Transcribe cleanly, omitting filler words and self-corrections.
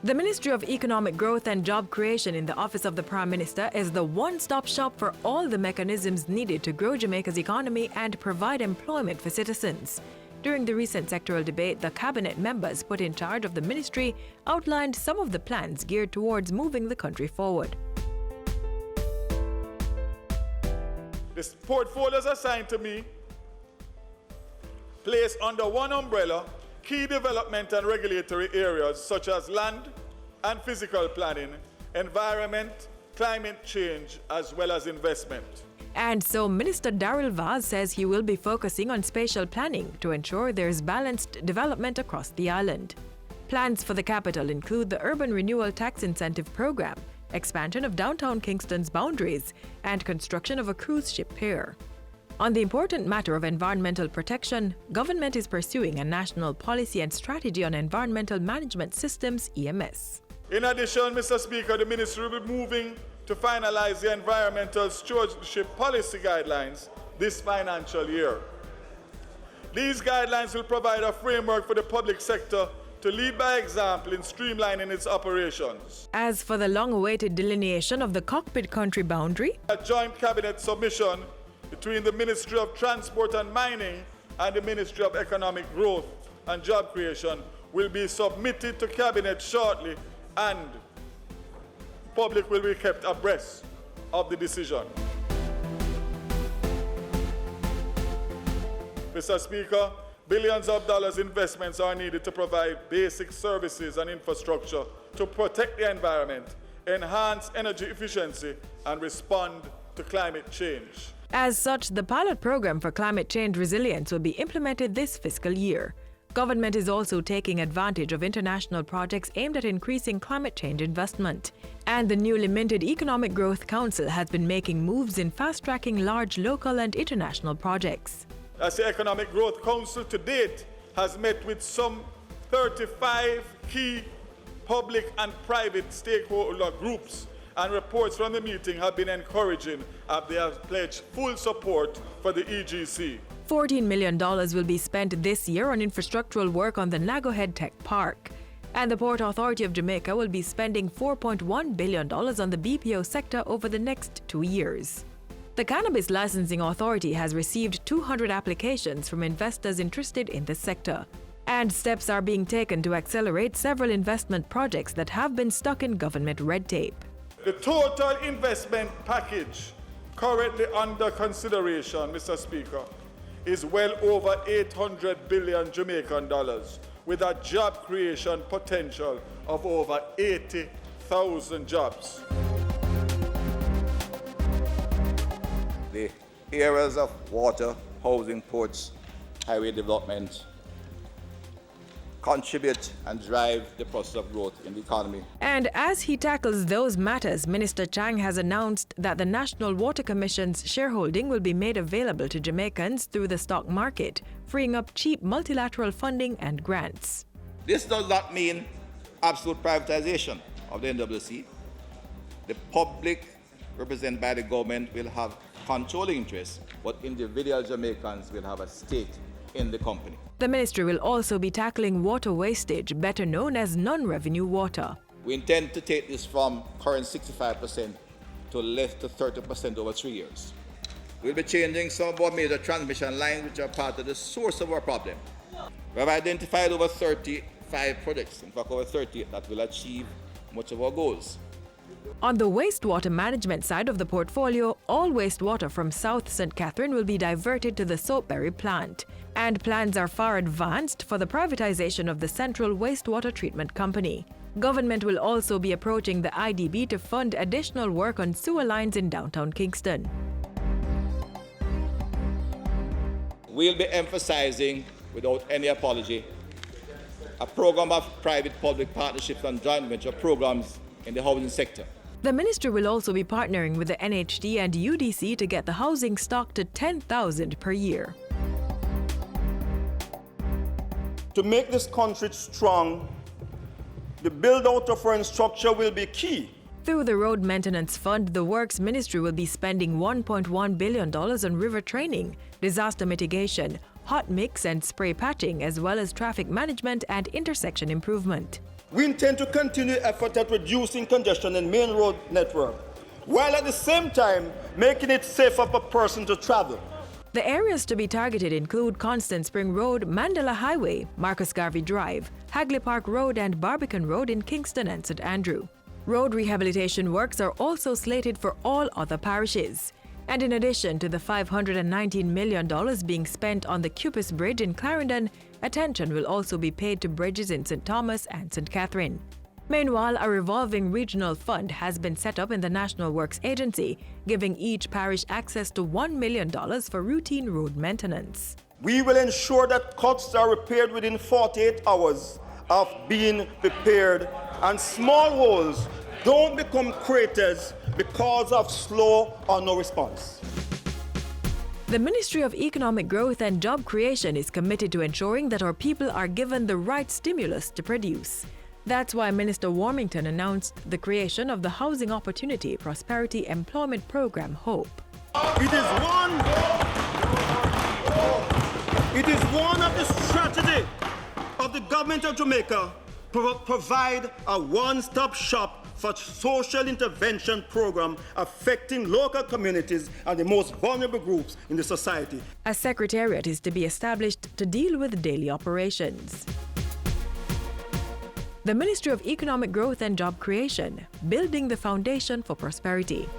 The Ministry of Economic Growth and Job Creation in the Office of the Prime Minister is the one-stop shop for all the mechanisms needed to grow Jamaica's economy and provide employment for citizens. During the recent sectoral debate, the cabinet members put in charge of the ministry outlined some of the plans geared towards moving the country forward. The portfolios assigned to me place under one umbrella key development and regulatory areas such as land and physical planning, environment, climate change, as well as investment. And so Minister Daryl Vaz says he will be focusing on spatial planning to ensure there's balanced development across the island. Plans for the capital include the Urban Renewal Tax Incentive Program, expansion of downtown Kingston's boundaries, and construction of a cruise ship pier. On the important matter of environmental protection, government is pursuing a national policy and strategy on environmental management systems (EMS). In addition, Mr. Speaker, the ministry will be moving to finalize the environmental stewardship policy guidelines this financial year. These guidelines will provide a framework for the public sector to lead by example in streamlining its operations. As for the long-awaited delineation of the cockpit country boundary, a joint cabinet submission between the Ministry of Transport and Mining and the Ministry of Economic Growth and Job Creation will be submitted to Cabinet shortly, and the public will be kept abreast of the decision. Mr. Speaker, billions of dollars investments are needed to provide basic services and infrastructure to protect the environment, enhance energy efficiency, and respond to climate change. As such, the pilot program for climate change resilience will be implemented this fiscal year. Government is also taking advantage of international projects aimed at increasing climate change investment. And the newly minted Economic Growth Council has been making moves in fast-tracking large local and international projects. As the Economic Growth Council to date has met with some 35 key public and private stakeholder groups, and reports from the meeting have been encouraging as they have pledged full support for the EGC. $14 million will be spent this year on infrastructural work on the Nago Head Tech Park. And the Port Authority of Jamaica will be spending $4.1 billion on the BPO sector over the next 2 years. The Cannabis Licensing Authority has received 200 applications from investors interested in this sector. And steps are being taken to accelerate several investment projects that have been stuck in government red tape. The total investment package currently under consideration, Mr. Speaker, is well over 800 billion Jamaican dollars, with a job creation potential of over 80,000 jobs. The areas of water, housing, ports, highway development contribute and drive the process of growth in the economy. And as he tackles those matters, Minister Chang has announced that the National Water Commission's shareholding will be made available to Jamaicans through the stock market, freeing up cheap multilateral funding and grants. This does not mean absolute privatization of the NWC. The public, represented by the government, will have controlling interests, but individual Jamaicans will have a stake in the company. The ministry will also be tackling water wastage, better known as non-revenue water. We intend to take this from current 65% to less to 30% over 3 years. We'll be changing some of our major transmission lines which are part of the source of our problem. We have identified over 35 projects, in fact over 30, that will achieve much of our goals. On the wastewater management side of the portfolio, all wastewater from South St. Catherine will be diverted to the Soapberry plant. And plans are far advanced for the privatization of the Central Wastewater Treatment Company. Government will also be approaching the IDB to fund additional work on sewer lines in downtown Kingston. We'll be emphasizing, without any apology, a program of private-public partnerships and joint venture programs in the housing sector. The ministry will also be partnering with the NHD and UDC to get the housing stock to 10,000 per year. To make this country strong, the build-out of our infrastructure will be key. Through the Road Maintenance Fund, the Works Ministry will be spending $1.1 billion on river training, disaster mitigation, hot mix and spray patching, as well as traffic management and intersection improvement. We intend to continue effort at reducing congestion in main road network, while at the same time making it safer for persons to travel. The areas to be targeted include Constant Spring Road, Mandela Highway, Marcus Garvey Drive, Hagley Park Road and Barbican Road in Kingston and St. Andrew. Road rehabilitation works are also slated for all other parishes. And in addition to the $519 million being spent on the Cupis Bridge in Clarendon, attention will also be paid to bridges in St. Thomas and St. Catherine. Meanwhile, a revolving regional fund has been set up in the National Works Agency, giving each parish access to $1 million for routine road maintenance. We will ensure that cuts are repaired within 48 hours of being repaired, and small holes don't become craters because of slow or no response. The Ministry of Economic Growth and Job Creation is committed to ensuring that our people are given the right stimulus to produce. That's why Minister Warmington announced the creation of the Housing Opportunity Prosperity Employment Program, HOPE. It is one of the strategy of the government of Jamaica to provide a one-stop shop for social intervention program affecting local communities and the most vulnerable groups in the society. A secretariat is to be established to deal with daily operations. The Ministry of Economic Growth and Job Creation, building the foundation for prosperity.